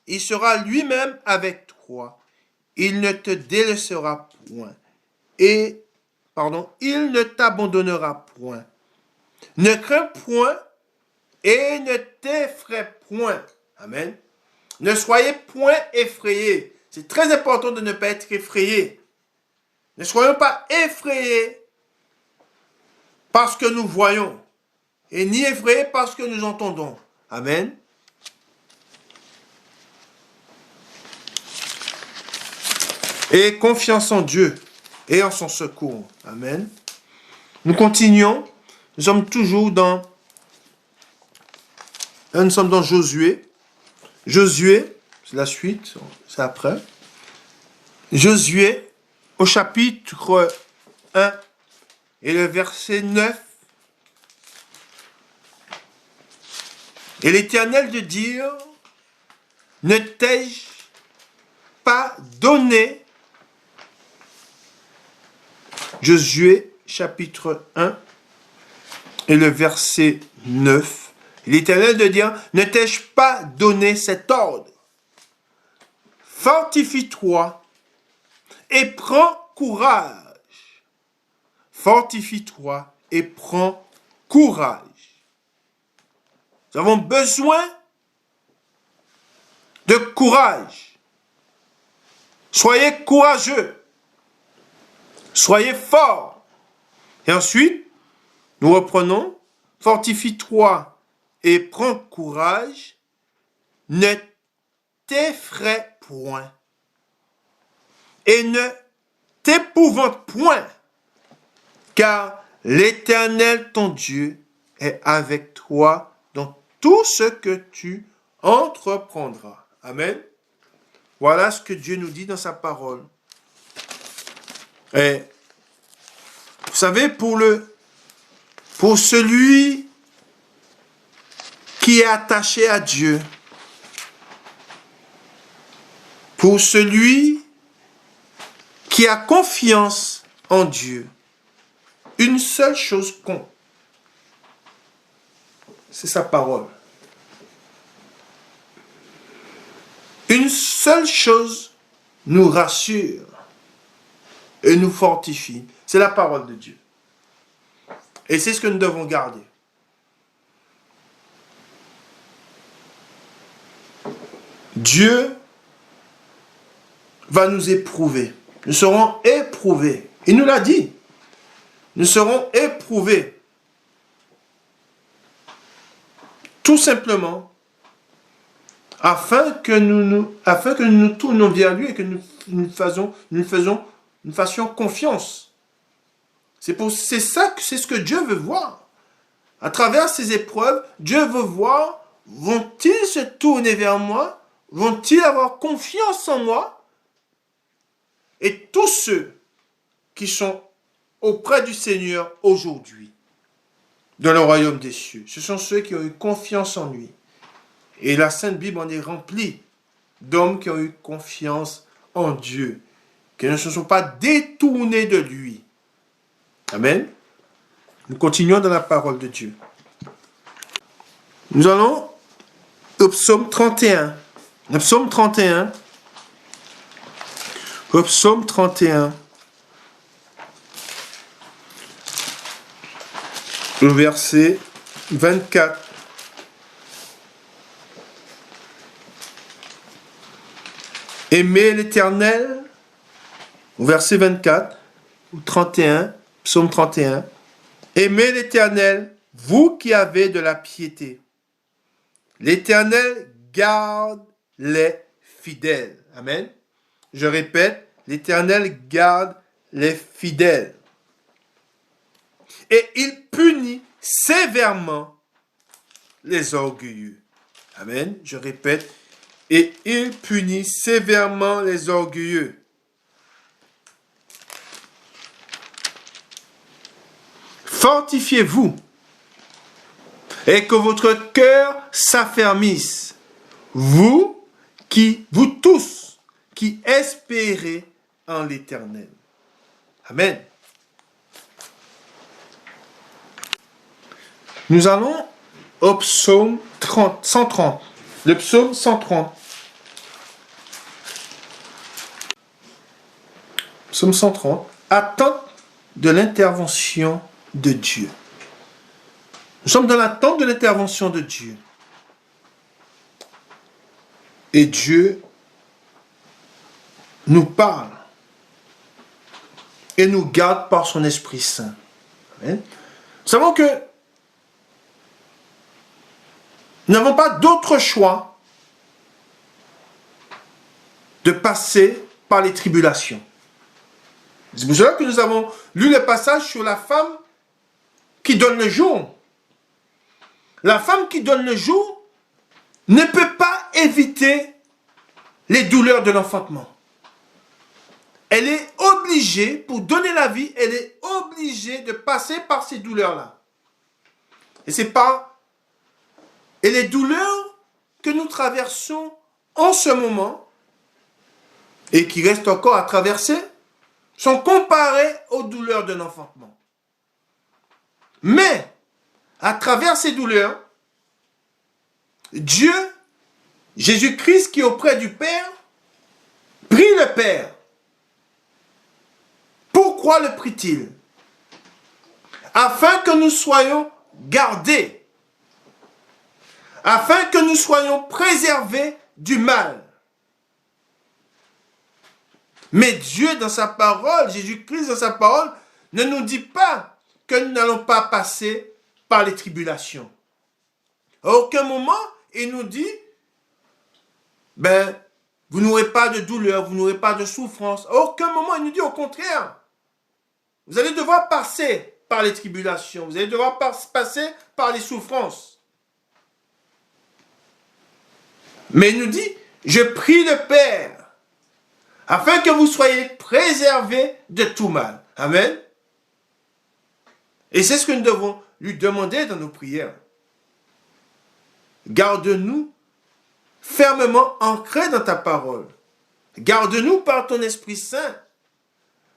Il sera lui-même avec toi. Il ne te délaissera point. Il ne t'abandonnera point. Ne crains point et ne t'effraie point. Amen. Ne soyez point effrayés. C'est très important de ne pas être effrayé. Ne soyons pas effrayés parce que nous voyons et ni effrayés parce que nous entendons. Amen. Et confiance en Dieu et en son secours. Amen. Nous continuons. Nous sommes toujours dans Josué. Josué, c'est la suite, c'est après. Josué, au chapitre 1 et le verset 9. Et l'Éternel de dire, ne t'ai-je pas donné, Josué chapitre 1 et le verset 9. L'Éternel de dire, ne t'ai-je pas donné cet ordre? Fortifie-toi et prends courage. Fortifie-toi et prends courage. Nous avons besoin de courage. Soyez courageux. Soyez forts. Et ensuite, Nous reprenons. Fortifie-toi et prends courage. Ne t'effraie point. Et ne t'épouvante point. Car l'Éternel, ton Dieu, est avec toi dans tout ce que tu entreprendras. Amen. Voilà ce que Dieu nous dit dans sa parole. Et vous savez, pour celui qui est attaché à Dieu, pour celui qui a confiance en Dieu, une seule chose compte. C'est sa parole. Une seule chose nous rassure et nous fortifie. C'est la parole de Dieu. Et c'est ce que nous devons garder. Dieu va nous éprouver. Nous serons éprouvés. Il nous l'a dit. Nous serons éprouvés. Tout simplement afin que nous nous tournions vers lui et que nous fassions confiance. C'est ce que Dieu veut voir. À travers ces épreuves, Dieu veut voir, vont-ils se tourner vers moi? Vont-ils avoir confiance en moi? Et tous ceux qui sont auprès du Seigneur aujourd'hui, dans le royaume des cieux, ce sont ceux qui ont eu confiance en lui. Et la Sainte Bible en est remplie d'hommes qui ont eu confiance en Dieu, qui ne se sont pas détournés de lui. Amen. Nous continuons dans la parole de Dieu. Nous allons au psaume 31. Le psaume 31. Au psaume 31. Le verset 24. Aimez l'Éternel, au verset 24, ou 31, psaume 31. Aimez l'Éternel, vous qui avez de la piété. L'Éternel garde les fidèles. Amen. Je répète, l'Éternel garde les fidèles. Et il punit sévèrement les orgueilleux. Amen. Je répète, et il punit sévèrement les orgueilleux. Fortifiez-vous et que votre cœur s'affermisse, vous tous qui espérez en l'Éternel. Amen. Nous allons au psaume 130. Le psaume 130. Psaume 130. Attente de l'intervention de Dieu. Nous sommes dans l'attente de l'intervention de Dieu. Et Dieu nous parle et nous garde par son Esprit Saint. Amen. Nous savons que nous n'avons pas d'autre choix de passer par les tribulations. C'est pour cela que nous avons lu le passage sur la femme qui donne le jour. La femme qui donne le jour ne peut pas éviter les douleurs de l'enfantement. Elle est obligée, pour donner la vie, elle est obligée de passer par ces douleurs-là. Et les douleurs que nous traversons en ce moment, et qui restent encore à traverser, sont comparées aux douleurs de l'enfantement. Mais, à travers ces douleurs, Dieu, Jésus-Christ qui est auprès du Père, prie le Père. Pourquoi le prie-t-il? Afin que nous soyons gardés, afin que nous soyons préservés du mal. Mais Dieu, dans sa parole, Jésus-Christ, dans sa parole, ne nous dit pas que nous n'allons pas passer par les tribulations. À aucun moment, il nous dit, vous n'aurez pas de douleur, vous n'aurez pas de souffrance. À aucun moment, il nous dit au contraire, vous allez devoir passer par les tribulations, vous allez devoir passer par les souffrances. Mais il nous dit, je prie le Père, afin que vous soyez préservés de tout mal. Amen. Et c'est ce que nous devons lui demander dans nos prières. Garde-nous fermement ancrés dans ta parole. Garde-nous par ton Esprit Saint.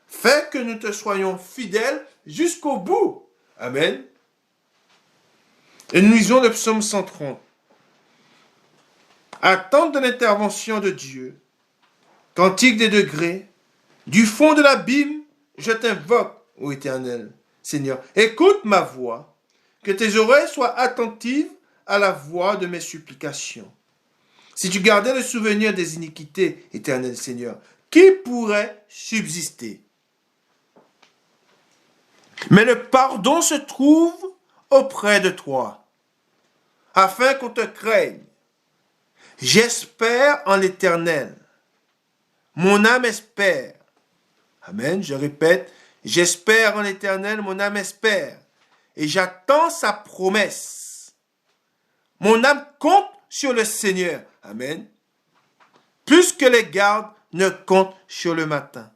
Fais que nous te soyons fidèles jusqu'au bout. Amen. Et nous lisons le psaume 130. Attente de l'intervention de Dieu. Cantique des degrés. Du fond de l'abîme, je t'invoque, ô Éternel. Seigneur, écoute ma voix. Que tes oreilles soient attentives à la voix de mes supplications. Si tu gardais le souvenir des iniquités, Éternel Seigneur, qui pourrait subsister? Mais le pardon se trouve auprès de toi, afin qu'on te craigne. J'espère en l'Éternel. Mon âme espère. Amen, je répète, j'espère en l'Éternel, mon âme espère. Et j'attends sa promesse. Mon âme compte sur le Seigneur. Amen. Plus que les gardes ne comptent sur le matin.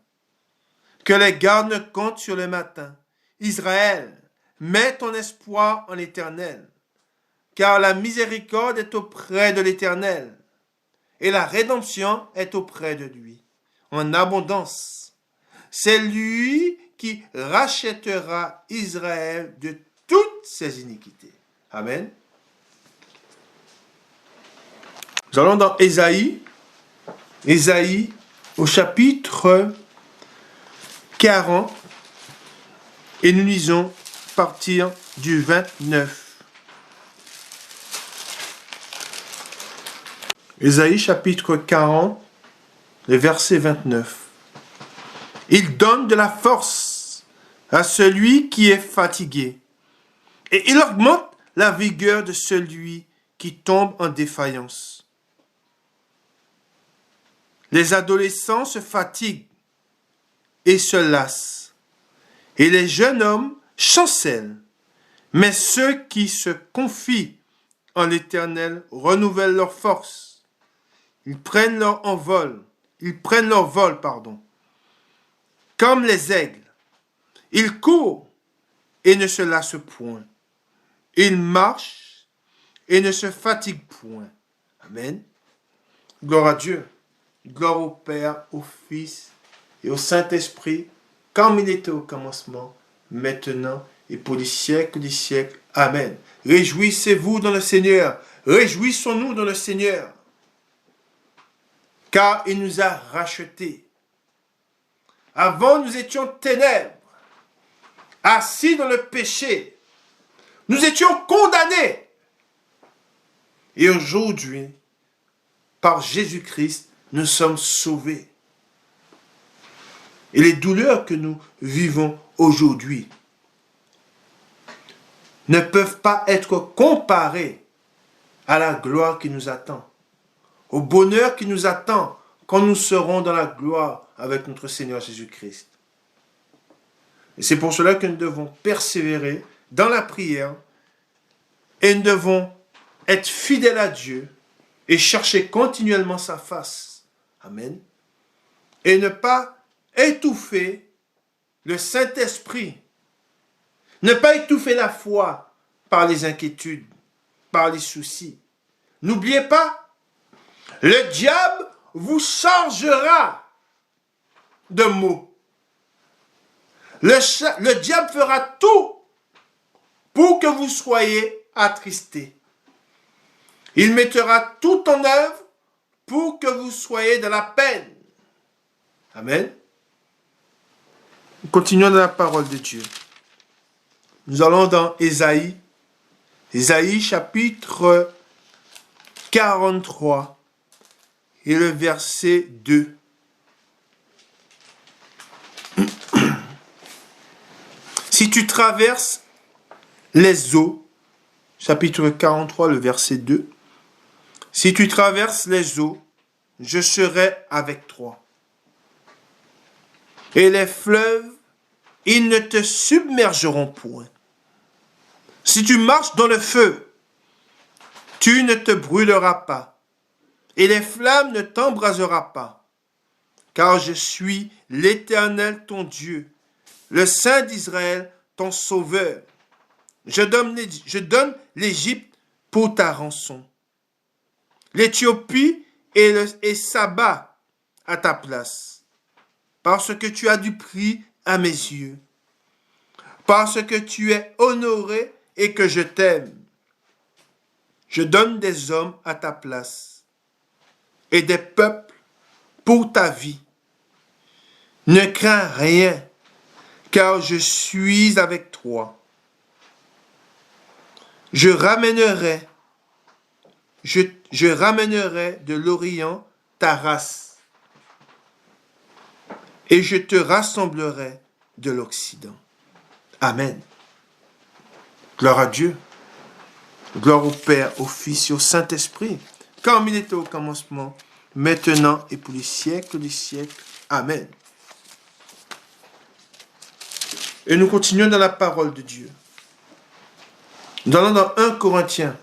Que les gardes ne comptent sur le matin. Israël, mets ton espoir en l'Éternel, car la miséricorde est auprès de l'Éternel, et la rédemption est auprès de lui, en abondance. C'est lui qui rachètera Israël de toutes ses iniquités. Amen. Nous allons dans Ésaïe au chapitre 40, et nous lisons à partir du 29. Ésaïe chapitre 40, le verset 29. Il donne de la force à celui qui est fatigué, et il augmente la vigueur de celui qui tombe en défaillance. Les adolescents se fatiguent et se lassent, et les jeunes hommes chancellent. Mais ceux qui se confient en l'Éternel renouvellent leur force. Ils prennent leur vol, comme les aigles. Ils courent et ne se lassent point. Ils marchent et ne se fatiguent point. Amen. Gloire à Dieu. Gloire au Père, au Fils et au Saint-Esprit, comme il était au commencement, maintenant et pour les siècles des siècles. Amen. Réjouissez-vous dans le Seigneur. Réjouissons-nous dans le Seigneur. Car il nous a rachetés. Avant, nous étions ténèbres, assis dans le péché. Nous étions condamnés. Et aujourd'hui, par Jésus-Christ, nous sommes sauvés. Et les douleurs que nous vivons aujourd'hui ne peuvent pas être comparées à la gloire qui nous attend, au bonheur qui nous attend quand nous serons dans la gloire avec notre Seigneur Jésus-Christ. Et c'est pour cela que nous devons persévérer dans la prière et nous devons être fidèles à Dieu et chercher continuellement sa face. Amen. Et ne pas étouffer le Saint-Esprit. Ne pas étouffer la foi par les inquiétudes, par les soucis. N'oubliez pas, le diable vous chargera de maux. Le diable fera tout pour que vous soyez attristés. Il mettra tout en œuvre pour que vous soyez dans la peine. Amen. Continuons dans la parole de Dieu. Nous allons dans Ésaïe chapitre 43 et le verset 2. Si tu traverses les eaux, chapitre 43, le verset 2, si tu traverses les eaux, je serai avec toi. Et les fleuves, ils ne te submergeront point. Si tu marches dans le feu, tu ne te brûleras pas, et les flammes ne t'embrasera pas, car je suis l'Éternel ton Dieu, le Saint d'Israël, ton Sauveur. Je donne l'Égypte pour ta rançon, l'Éthiopie et Saba à ta place, parce que tu as du prix à mes yeux, parce que tu es honoré et que je t'aime. Je donne des hommes à ta place et des peuples pour ta vie. Ne crains rien, car je suis avec toi. Je ramènerai de l'Orient ta race, et je te rassemblerai de l'Occident. Amen. Gloire à Dieu. Gloire au Père, au Fils et au Saint-Esprit, comme il était au commencement, maintenant et pour les siècles des siècles. Amen. Et nous continuons dans la parole de Dieu. Nous allons dans 1 Corinthiens.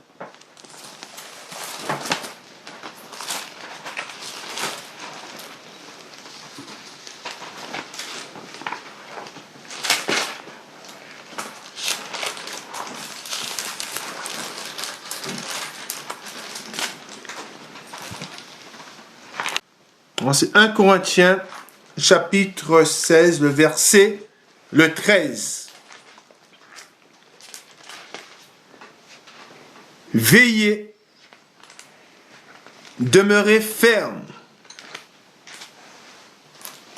C'est 1 Corinthiens, chapitre 16, le verset, le 13. Veillez, demeurez ferme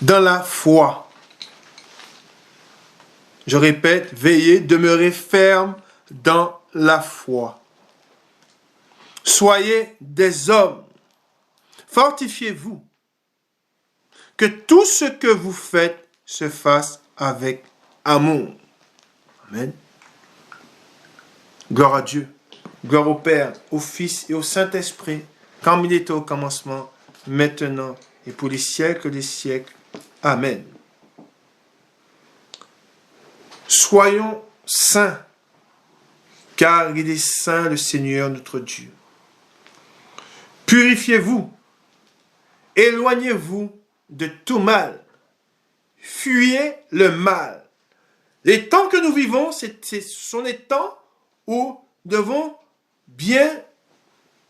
dans la foi. Je répète, veillez, demeurez ferme dans la foi. Soyez des hommes, fortifiez-vous. Que tout ce que vous faites se fasse avec amour. Amen. Gloire à Dieu. Gloire au Père, au Fils et au Saint-Esprit, comme il était au commencement, maintenant et pour les siècles des siècles. Amen. Soyons saints, car il est saint le Seigneur notre Dieu. Purifiez-vous, éloignez-vous de tout mal. Fuyez le mal. Les temps que nous vivons, ce sont des temps où nous devons bien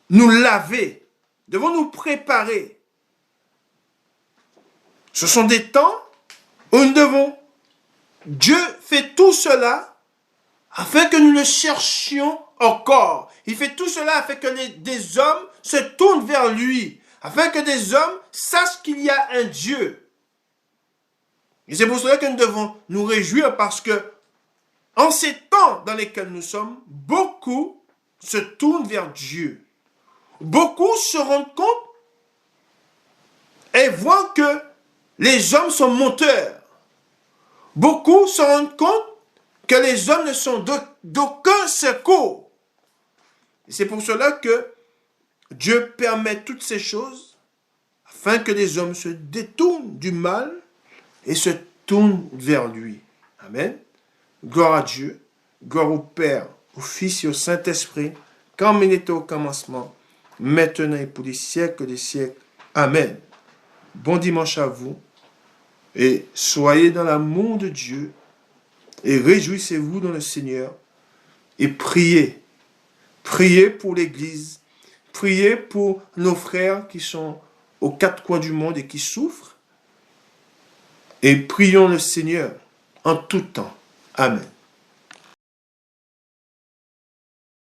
nous laver, devons nous préparer. Ce sont des temps où nous devons, Dieu fait tout cela afin que nous le cherchions encore. Il fait tout cela afin que des hommes se tournent vers lui, afin que des hommes sachent qu'il y a un Dieu. Et c'est pour cela que nous devons nous réjouir, parce que en ces temps dans lesquels nous sommes, beaucoup se tournent vers Dieu. Beaucoup se rendent compte et voient que les hommes sont menteurs. Beaucoup se rendent compte que les hommes ne sont d'aucun secours. Et c'est pour cela que Dieu permet toutes ces choses afin que les hommes se détournent du mal et se tournent vers lui. Amen. Gloire à Dieu, gloire au Père, au Fils et au Saint-Esprit, comme il était au commencement, maintenant et pour les siècles des siècles. Amen. Bon dimanche à vous, et soyez dans l'amour de Dieu, et réjouissez-vous dans le Seigneur, et priez. Priez pour l'Église, priez pour nos frères qui sont aux quatre coins du monde et qui souffrent, et prions le Seigneur en tout temps. Amen.